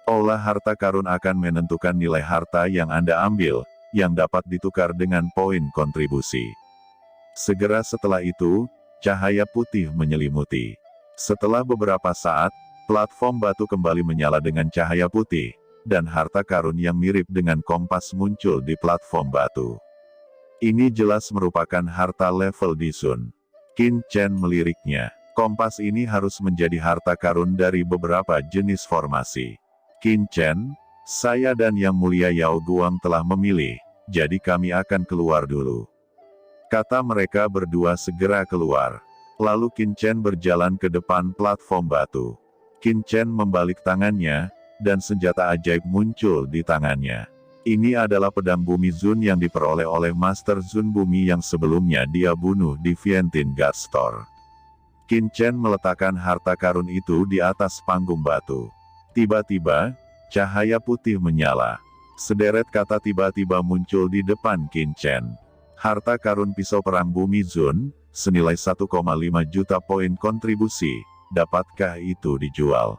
Olah harta karun akan menentukan nilai harta yang Anda ambil, yang dapat ditukar dengan poin kontribusi. Segera setelah itu, cahaya putih menyelimuti. Setelah beberapa saat, platform batu kembali menyala dengan cahaya putih, dan harta karun yang mirip dengan kompas muncul di platform batu. Ini jelas merupakan harta level Dizun. Qin Chen meliriknya. Kompas ini harus menjadi harta karun dari beberapa jenis formasi. Qin Chen, saya dan Yang Mulia Yao Guang telah memilih, jadi kami akan keluar dulu. Kata mereka berdua segera keluar. Lalu Qin Chen berjalan ke depan platform batu. Qin Chen membalik tangannya, dan senjata ajaib muncul di tangannya. Ini adalah pedang bumi Zun yang diperoleh oleh Master Zun Bumi yang sebelumnya dia bunuh di Vientiane God Store. Qin Chen meletakkan harta karun itu di atas panggung batu. Tiba-tiba, cahaya putih menyala. Sederet kata tiba-tiba muncul di depan Qin Chen. Harta karun pisau perang bumi Zun, senilai 1,5 juta poin kontribusi, dapatkah itu dijual?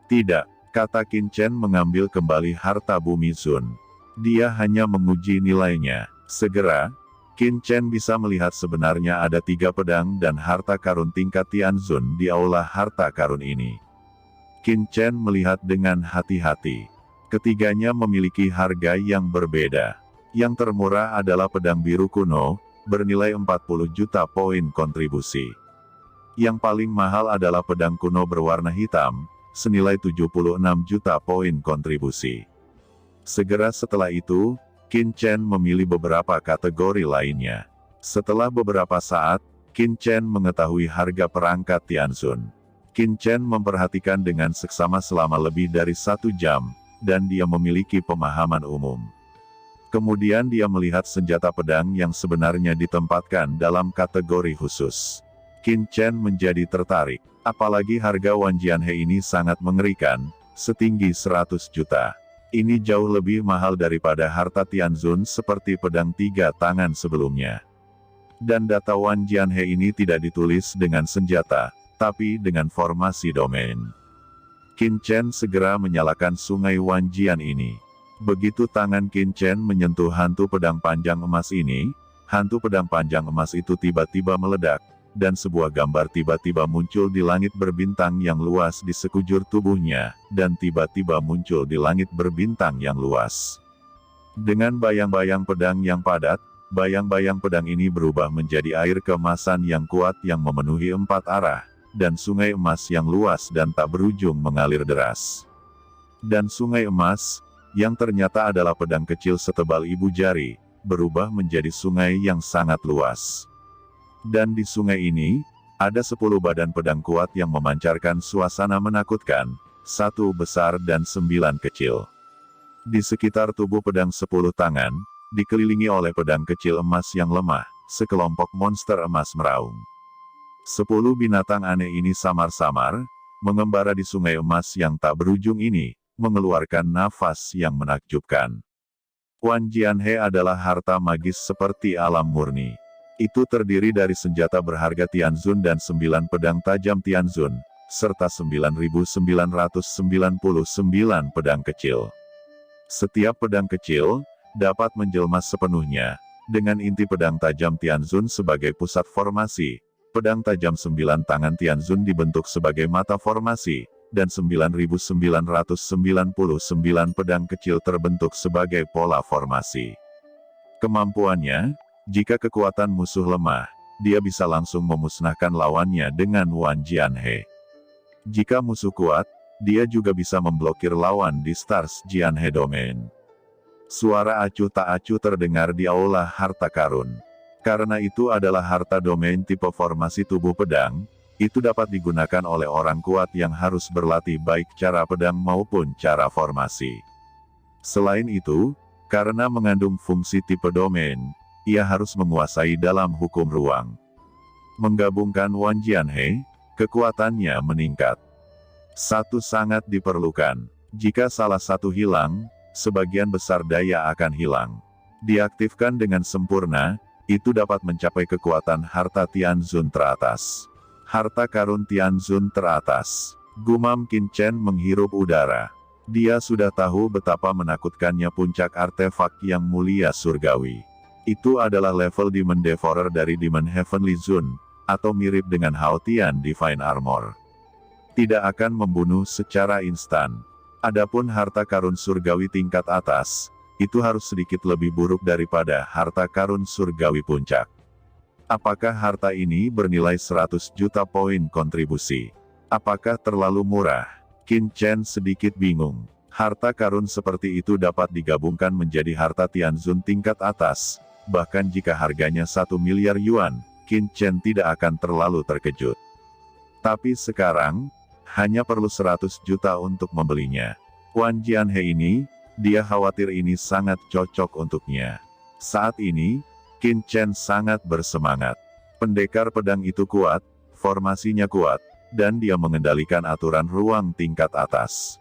Tidak, kata Qin Chen mengambil kembali harta bumi Zun. Dia hanya menguji nilainya. Segera, Qin Chen bisa melihat sebenarnya ada 3 pedang dan harta karun tingkat Tianzun di aula harta karun ini. Qin Chen melihat dengan hati-hati. Ketiganya memiliki harga yang berbeda. Yang termurah adalah pedang biru kuno, bernilai 40 juta poin kontribusi. Yang paling mahal adalah pedang kuno berwarna hitam, senilai 76 juta poin kontribusi. Segera setelah itu, Qin Chen memilih beberapa kategori lainnya. Setelah beberapa saat, Qin Chen mengetahui harga perangkat Tianzun. Qin Chen memperhatikan dengan seksama selama lebih dari 1 jam, dan dia memiliki pemahaman umum. Kemudian dia melihat senjata pedang yang sebenarnya ditempatkan dalam kategori khusus. Qin Chen menjadi tertarik, apalagi harga Wan Jianhe ini sangat mengerikan, setinggi 100 juta. Ini jauh lebih mahal daripada harta Tianzun seperti pedang 3 tangan sebelumnya. Dan data Wan Jianhe ini tidak ditulis dengan senjata, tapi dengan formasi domain. Qin Chen segera menyalakan sungai Wan Jian ini. Begitu tangan Qin Chen menyentuh hantu pedang panjang emas ini, hantu pedang panjang emas itu tiba-tiba meledak, dan sebuah gambar tiba-tiba muncul di langit berbintang yang luas di sekujur tubuhnya, dan tiba-tiba muncul di langit berbintang yang luas. Dengan bayang-bayang pedang yang padat, bayang-bayang pedang ini berubah menjadi air keemasan yang kuat yang memenuhi 4 arah, dan sungai emas yang luas dan tak berujung mengalir deras. Dan sungai emas, yang ternyata adalah pedang kecil setebal ibu jari, berubah menjadi sungai yang sangat luas. Dan di sungai ini, ada 10 badan pedang kuat yang memancarkan suasana menakutkan, 1 besar dan 9 kecil. Di sekitar tubuh pedang 10 tangan, dikelilingi oleh pedang kecil emas yang lemah, sekelompok monster emas meraung. 10 binatang aneh ini samar-samar, mengembara di sungai emas yang tak berujung ini, mengeluarkan nafas yang menakjubkan. Wan Jianhe adalah harta magis seperti alam murni. Itu terdiri dari senjata berharga Tianzun dan 9 pedang tajam Tianzun, serta 9.999 pedang kecil. Setiap pedang kecil, dapat menjelma sepenuhnya, dengan inti pedang tajam Tianzun sebagai pusat formasi. Pedang tajam 9 tangan Tianzun dibentuk sebagai mata formasi, dan 9.999 pedang kecil terbentuk sebagai pola formasi. Kemampuannya, jika kekuatan musuh lemah, dia bisa langsung memusnahkan lawannya dengan Wan Jianhe. Jika musuh kuat, dia juga bisa memblokir lawan di Stars Jianhe Domain. Suara acuh tak acuh terdengar di aula harta karun. Karena itu adalah harta domain tipe formasi tubuh pedang, itu dapat digunakan oleh orang kuat yang harus berlatih baik cara pedang maupun cara formasi. Selain itu, karena mengandung fungsi tipe domain, ia harus menguasai dalam hukum ruang. Menggabungkan Wan Jianhe, kekuatannya meningkat. Satu sangat diperlukan. Jika salah satu hilang, sebagian besar daya akan hilang. Diaktifkan dengan sempurna, itu dapat mencapai kekuatan harta Tianzun teratas. Harta karun Tianzun teratas. Gumam Qin Chen menghirup udara. Dia sudah tahu betapa menakutkannya puncak artefak yang mulia surgawi. Itu adalah level Demon Devourer dari Demon Heavenly Zone, atau mirip dengan Haotian Divine Armor. Tidak akan membunuh secara instan. Adapun harta karun surgawi tingkat atas, itu harus sedikit lebih buruk daripada harta karun surgawi puncak. Apakah harta ini bernilai 100 juta poin kontribusi? Apakah terlalu murah? Qin Chen sedikit bingung. Harta karun seperti itu dapat digabungkan menjadi harta Tianzun tingkat atas. Bahkan jika harganya 1 miliar yuan, Qin Chen tidak akan terlalu terkejut. Tapi sekarang, hanya perlu 100 juta untuk membelinya. Wan Jianhe ini, dia khawatir ini sangat cocok untuknya. Saat ini, Qin Chen sangat bersemangat. Pendekar pedang itu kuat, formasinya kuat, dan dia mengendalikan aturan ruang tingkat atas.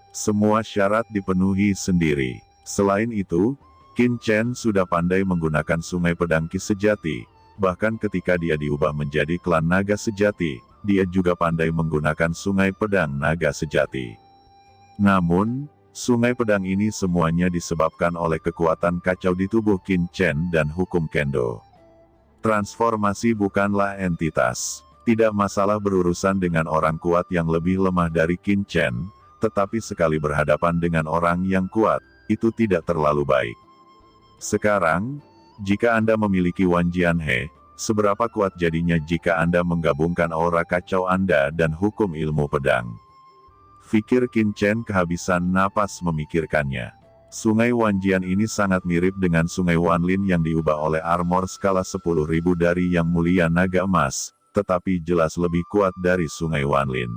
Semua syarat dipenuhi sendiri. Selain itu, Qin Chen sudah pandai menggunakan sungai pedang Qi sejati. Bahkan ketika dia diubah menjadi klan naga sejati, dia juga pandai menggunakan sungai pedang naga sejati. Namun, sungai pedang ini semuanya disebabkan oleh kekuatan kacau di tubuh Qin Chen dan hukum Kendo. Transformasi bukanlah entitas. Tidak masalah berurusan dengan orang kuat yang lebih lemah dari Qin Chen, tetapi sekali berhadapan dengan orang yang kuat, itu tidak terlalu baik. Sekarang, jika Anda memiliki Wan Jianhe, seberapa kuat jadinya jika Anda menggabungkan aura kacau Anda dan hukum ilmu pedang? Fikir Qin Chen kehabisan napas memikirkannya. Sungai Wanjian ini sangat mirip dengan sungai Wanlin yang diubah oleh armor skala 10.000 dari Yang Mulia Naga Emas, tetapi jelas lebih kuat dari sungai Wanlin.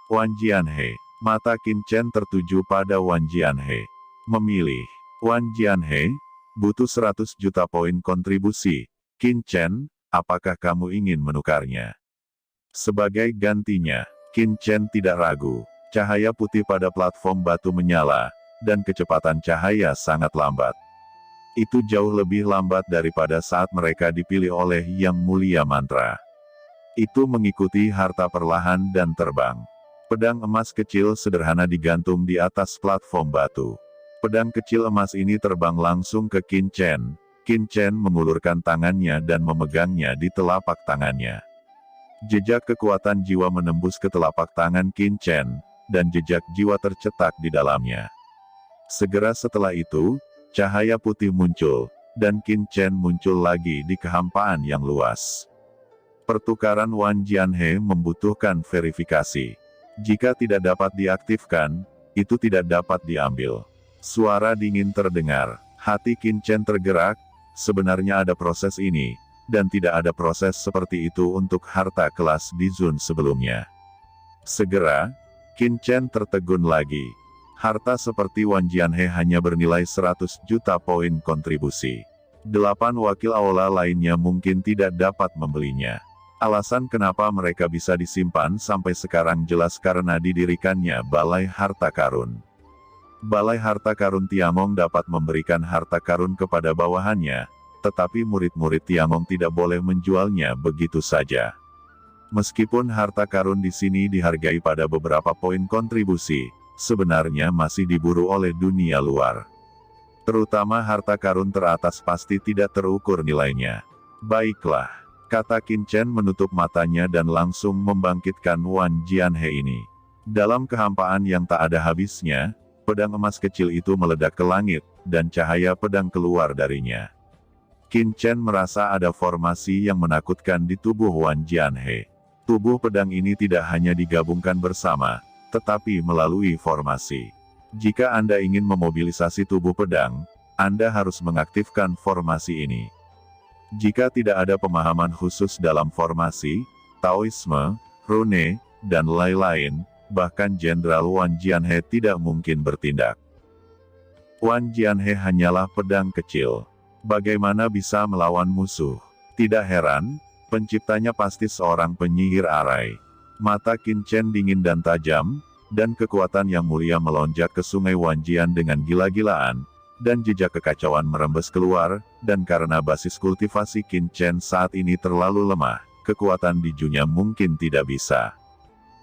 Wan Jianhe. Mata Qin Chen tertuju pada Wan Jianhe. Memilih. Wan Jianhe, butuh 100 juta poin kontribusi. Qin Chen, apakah kamu ingin menukarnya? Sebagai gantinya, Qin Chen tidak ragu. Cahaya putih pada platform batu menyala, dan kecepatan cahaya sangat lambat. Itu jauh lebih lambat daripada saat mereka dipilih oleh Yang Mulia Mantra. Itu mengikuti harta perlahan dan terbang. Pedang emas kecil sederhana digantung di atas platform batu. Pedang kecil emas ini terbang langsung ke Qin Chen. Qin Chen mengulurkan tangannya dan memegangnya di telapak tangannya. Jejak kekuatan jiwa menembus ke telapak tangan Qin Chen, dan jejak jiwa tercetak di dalamnya. Segera setelah itu, cahaya putih muncul, dan Qin Chen muncul lagi di kehampaan yang luas. Pertukaran Wan Jianhe membutuhkan verifikasi. Jika tidak dapat diaktifkan, itu tidak dapat diambil. Suara dingin terdengar. Hati Qin Chen tergerak. Sebenarnya ada proses ini, dan tidak ada proses seperti itu untuk harta kelas di Zun sebelumnya. Segera, Qin Chen tertegun lagi. Harta seperti Wan Jianhe hanya bernilai 100 juta poin kontribusi. 8 wakil aula lainnya mungkin tidak dapat membelinya. Alasan kenapa mereka bisa disimpan sampai sekarang jelas karena didirikannya Balai Harta Karun. Balai Harta Karun Tiangong dapat memberikan harta karun kepada bawahannya, tetapi murid-murid Tiangong tidak boleh menjualnya begitu saja. Meskipun harta karun di sini dihargai pada beberapa poin kontribusi, sebenarnya masih diburu oleh dunia luar. Terutama harta karun teratas pasti tidak terukur nilainya. Baiklah, kata Qin Chen menutup matanya dan langsung membangkitkan Wan Jianhe ini. Dalam kehampaan yang tak ada habisnya, pedang emas kecil itu meledak ke langit, dan cahaya pedang keluar darinya. Qin Chen merasa ada formasi yang menakutkan di tubuh Wan Jianhe. Tubuh pedang ini tidak hanya digabungkan bersama, tetapi melalui formasi. Jika Anda ingin memobilisasi tubuh pedang, Anda harus mengaktifkan formasi ini. Jika tidak ada pemahaman khusus dalam formasi, Taoisme, rune, dan lain-lain, bahkan Jenderal Wan Jianhe tidak mungkin bertindak. Wan Jianhe hanyalah pedang kecil. Bagaimana bisa melawan musuh? Tidak heran, penciptanya pasti seorang penyihir arai. Mata Qin Chen dingin dan tajam, dan kekuatan yang mulia melonjak ke sungai Wanjian dengan gila-gilaan, dan jejak kekacauan merembes keluar, dan karena basis kultivasi Qin Chen saat ini terlalu lemah, kekuatan di Junya mungkin tidak bisa.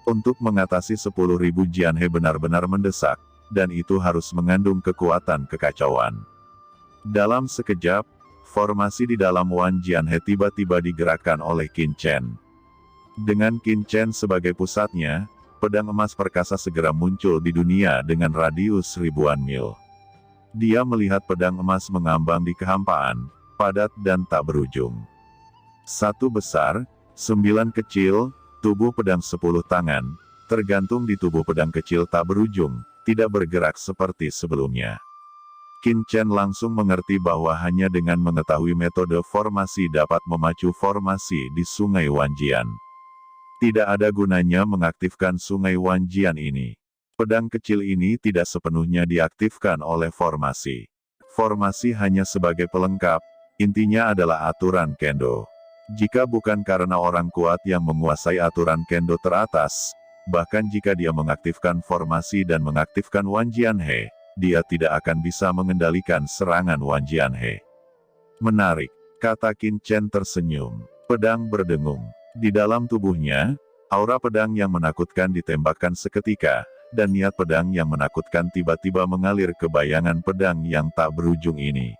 Untuk mengatasi 10.000 Jianhe benar-benar mendesak, dan itu harus mengandung kekuatan kekacauan. Dalam sekejap, formasi di dalam Wan Jianhe tiba-tiba digerakkan oleh Qin Chen. Dengan Qin Chen sebagai pusatnya, pedang emas perkasa segera muncul di dunia dengan radius ribuan mil. Dia melihat pedang emas mengambang di kehampaan, padat dan tak berujung. Satu besar, 9 kecil, tubuh pedang 10 tangan, tergantung di tubuh pedang kecil tak berujung, tidak bergerak seperti sebelumnya. Qin Chen langsung mengerti bahwa hanya dengan mengetahui metode formasi dapat memacu formasi di Sungai Wanjian. Tidak ada gunanya mengaktifkan Sungai Wanjian ini. Pedang kecil ini tidak sepenuhnya diaktifkan oleh formasi. Formasi hanya sebagai pelengkap, intinya adalah aturan Kendo. Jika bukan karena orang kuat yang menguasai aturan Kendo teratas, bahkan jika dia mengaktifkan formasi dan mengaktifkan Wan Jianhe, dia tidak akan bisa mengendalikan serangan Wan Jianhe. Menarik, kata Qin Chen tersenyum. Pedang berdengung. Di dalam tubuhnya, aura pedang yang menakutkan ditembakkan seketika, dan niat pedang yang menakutkan tiba-tiba mengalir ke bayangan pedang yang tak berujung ini.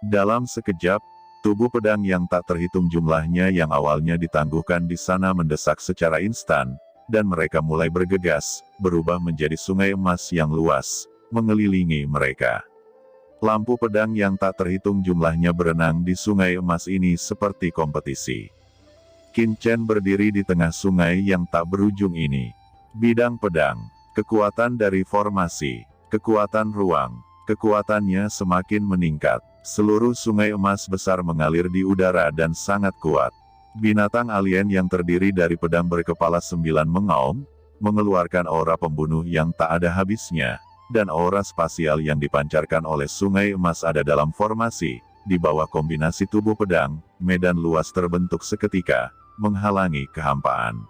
Dalam sekejap, tubuh pedang yang tak terhitung jumlahnya yang awalnya ditangguhkan di sana mendesak secara instan, dan mereka mulai bergegas, berubah menjadi sungai emas yang luas, mengelilingi mereka. Lampu pedang yang tak terhitung jumlahnya berenang di sungai emas ini seperti kompetisi. Qin Chen berdiri di tengah sungai yang tak berujung ini. Bidang pedang, kekuatan dari formasi, kekuatan ruang, kekuatannya semakin meningkat. Seluruh sungai emas besar mengalir di udara dan sangat kuat. Binatang alien yang terdiri dari pedang berkepala 9 mengaum, mengeluarkan aura pembunuh yang tak ada habisnya, dan aura spasial yang dipancarkan oleh sungai emas ada dalam formasi. Di bawah kombinasi tubuh pedang, medan luas terbentuk seketika, menghalangi kehampaan.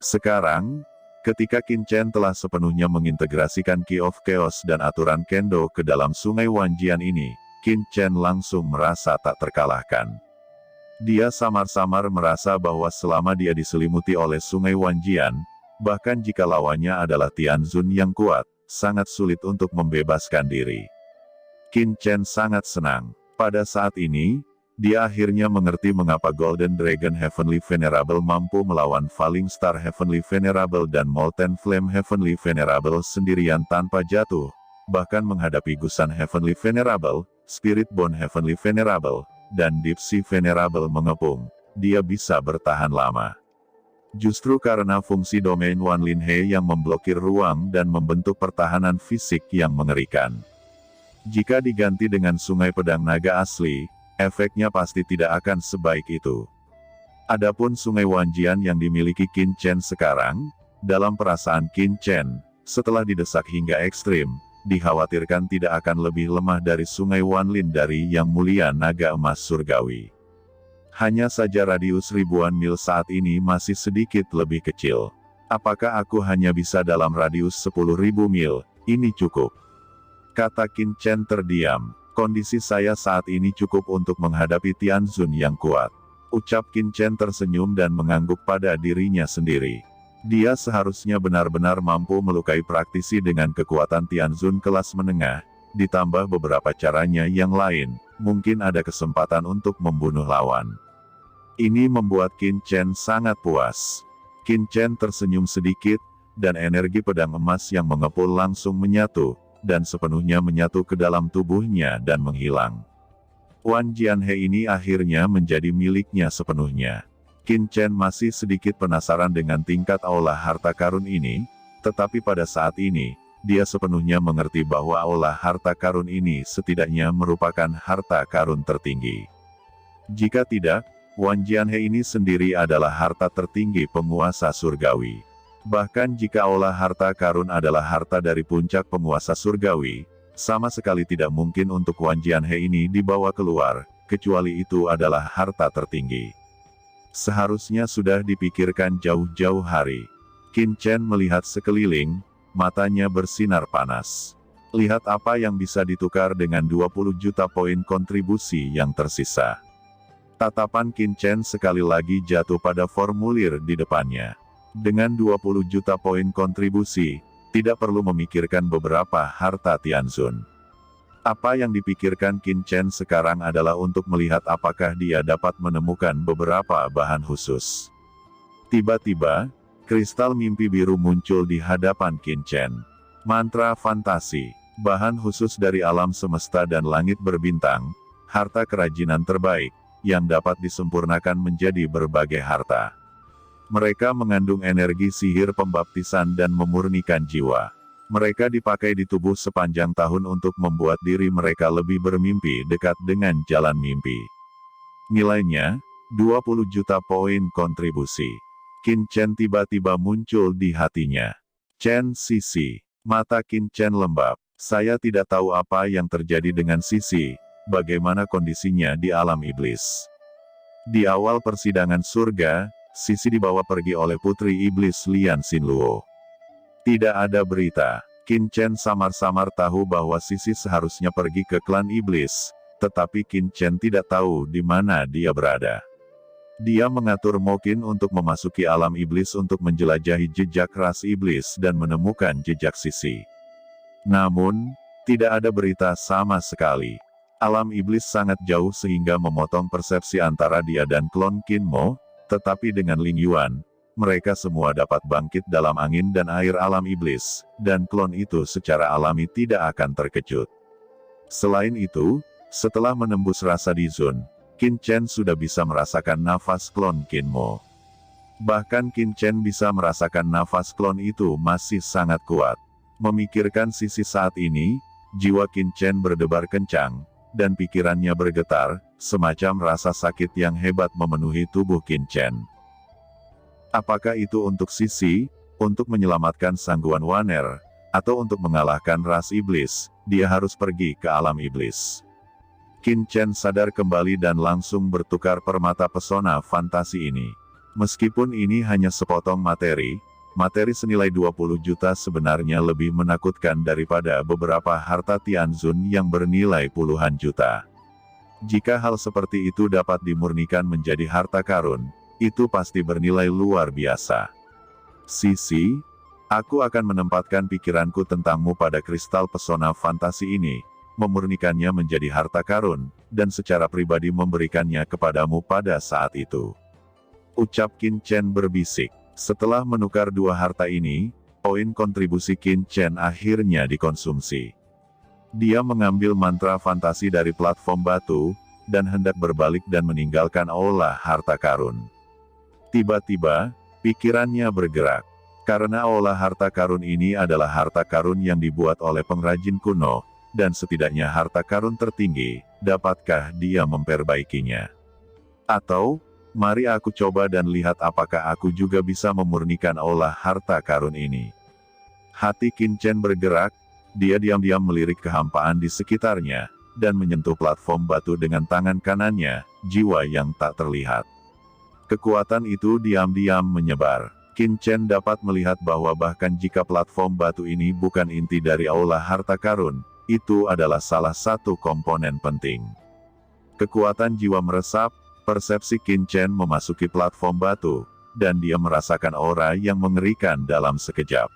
Sekarang, ketika Qin Chen telah sepenuhnya mengintegrasikan Key of Chaos dan aturan Kendo ke dalam Sungai Wanjian ini, Qin Chen langsung merasa tak terkalahkan. Dia samar-samar merasa bahwa selama dia diselimuti oleh Sungai Wanjian, bahkan jika lawannya adalah Tianzun yang kuat, sangat sulit untuk membebaskan diri. Qin Chen sangat senang. Pada saat ini, dia akhirnya mengerti mengapa Golden Dragon Heavenly Venerable mampu melawan Falling Star Heavenly Venerable dan Molten Flame Heavenly Venerable sendirian tanpa jatuh, bahkan menghadapi Gusan Heavenly Venerable, Spirit Bone Heavenly Venerable, dan Deep Sea Venerable mengepung, dia bisa bertahan lama. Justru karena fungsi domain Wan Linhe yang memblokir ruang dan membentuk pertahanan fisik yang mengerikan. Jika diganti dengan Sungai Pedang Naga asli, efeknya pasti tidak akan sebaik itu. Adapun Sungai Wanjian yang dimiliki Qin Chen sekarang, dalam perasaan Qin Chen, setelah didesak hingga ekstrim, dikhawatirkan tidak akan lebih lemah dari Sungai Wanlin dari Yang Mulia Naga Emas Surgawi. Hanya saja radius ribuan mil saat ini masih sedikit lebih kecil. Apakah aku hanya bisa dalam radius 10.000 mil, ini cukup. Kata Qin Chen terdiam. Kondisi saya saat ini cukup untuk menghadapi Tianzun yang kuat. Ucap Qin Chen tersenyum dan mengangguk pada dirinya sendiri. Dia seharusnya benar-benar mampu melukai praktisi dengan kekuatan Tianzun kelas menengah, ditambah beberapa caranya yang lain, mungkin ada kesempatan untuk membunuh lawan. Ini membuat Qin Chen sangat puas. Qin Chen tersenyum sedikit, dan energi pedang emas yang mengepul langsung menyatu, dan sepenuhnya menyatu ke dalam tubuhnya dan menghilang. Wan Jianhe ini akhirnya menjadi miliknya sepenuhnya. Qin Chen masih sedikit penasaran dengan tingkat aula harta karun ini, tetapi pada saat ini, dia sepenuhnya mengerti bahwa aula harta karun ini setidaknya merupakan harta karun tertinggi. Jika tidak, Wan Jianhe ini sendiri adalah harta tertinggi penguasa surgawi. Bahkan jika aula harta karun adalah harta dari puncak penguasa surgawi, sama sekali tidak mungkin untuk Wan Jianhe ini dibawa keluar, kecuali itu adalah harta tertinggi. Seharusnya sudah dipikirkan jauh-jauh hari. Qin Chen melihat sekeliling, matanya bersinar panas. Lihat apa yang bisa ditukar dengan 20 juta poin kontribusi yang tersisa. Tatapan Qin Chen sekali lagi jatuh pada formulir di depannya. Dengan 20 juta poin kontribusi, tidak perlu memikirkan beberapa harta Tianzun. Apa yang dipikirkan Qin Chen sekarang adalah untuk melihat apakah dia dapat menemukan beberapa bahan khusus. Tiba-tiba, kristal mimpi biru muncul di hadapan Qin Chen. Mantra fantasi, bahan khusus dari alam semesta dan langit berbintang, harta kerajinan terbaik, yang dapat disempurnakan menjadi berbagai harta. Mereka mengandung energi sihir pembaptisan dan memurnikan jiwa. Mereka dipakai di tubuh sepanjang tahun untuk membuat diri mereka lebih bermimpi dekat dengan jalan mimpi. Nilainya, 20 juta poin kontribusi. Qin Chen tiba-tiba muncul di hatinya. Chen Sisi. Mata Qin Chen lembab. Saya tidak tahu apa yang terjadi dengan Sisi, bagaimana kondisinya di alam iblis. Di awal persidangan surga, Sisi dibawa pergi oleh putri iblis Lian Xinluo. Tidak ada berita. Qin Chen samar-samar tahu bahwa Sisi seharusnya pergi ke klan iblis, tetapi Qin Chen tidak tahu di mana dia berada. Dia mengatur Mo Qin untuk memasuki alam iblis untuk menjelajahi jejak ras iblis dan menemukan jejak Sisi. Namun, tidak ada berita sama sekali. Alam iblis sangat jauh sehingga memotong persepsi antara dia dan klon Qin Mo, tetapi dengan Ling Yuan, mereka semua dapat bangkit dalam angin dan air alam iblis, dan klon itu secara alami tidak akan terkejut. Selain itu, setelah menembus rasa Dizun, Qin Chen sudah bisa merasakan nafas klon Qin Mo. Bahkan Qin Chen bisa merasakan nafas klon itu masih sangat kuat. Memikirkan Sisi saat ini, jiwa Qin Chen berdebar kencang, dan pikirannya bergetar, semacam rasa sakit yang hebat memenuhi tubuh Qin Chen. Apakah itu untuk Sisi, untuk menyelamatkan Sangguan Waner, atau untuk mengalahkan ras iblis, dia harus pergi ke alam iblis. Qin Chen sadar kembali dan langsung bertukar permata pesona fantasi ini. Meskipun ini hanya sepotong materi senilai 20 juta sebenarnya lebih menakutkan daripada beberapa harta Tianzun yang bernilai puluhan juta. Jika hal seperti itu dapat dimurnikan menjadi harta karun, itu pasti bernilai luar biasa. Sisi, aku akan menempatkan pikiranku tentangmu pada kristal pesona fantasi ini, memurnikannya menjadi harta karun, dan secara pribadi memberikannya kepadamu pada saat itu. Ucap Qin Chen berbisik. Setelah menukar dua harta ini, poin kontribusi Qin Chen akhirnya dikonsumsi. Dia mengambil mantra fantasi dari platform batu, dan hendak berbalik dan meninggalkan aula harta karun. Tiba-tiba, pikirannya bergerak. Karena aula harta karun ini adalah harta karun yang dibuat oleh pengrajin kuno, dan setidaknya harta karun tertinggi, dapatkah dia memperbaikinya? Atau, mari aku coba dan lihat apakah aku juga bisa memurnikan aula harta karun ini. Hati Qin Chen bergerak, dia diam-diam melirik kehampaan di sekitarnya, dan menyentuh platform batu dengan tangan kanannya, jiwa yang tak terlihat. Kekuatan itu diam-diam menyebar. Qin Chen dapat melihat bahwa bahkan jika platform batu ini bukan inti dari aula harta karun, itu adalah salah satu komponen penting. Kekuatan jiwa meresap, persepsi Qin Chen memasuki platform batu, dan dia merasakan aura yang mengerikan dalam sekejap.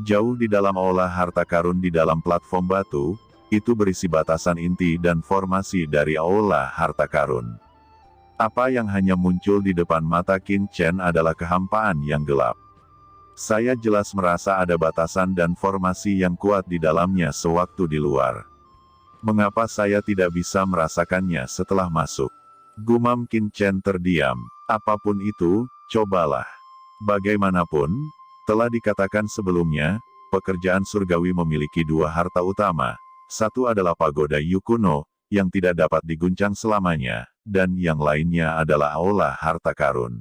Jauh di dalam aula harta karun di dalam platform batu, itu berisi batasan inti dan formasi dari aula harta karun. Apa yang hanya muncul di depan mata Qin Chen adalah kehampaan yang gelap. Saya jelas merasa ada batasan dan formasi yang kuat di dalamnya sewaktu di luar. Mengapa saya tidak bisa merasakannya setelah masuk? Gumam Qin Chen terdiam. Apapun itu, cobalah. Bagaimanapun, telah dikatakan sebelumnya, pekerjaan surgawi memiliki dua harta utama. Satu adalah pagoda Yu kuno, yang tidak dapat diguncang selamanya, dan yang lainnya adalah aula harta karun.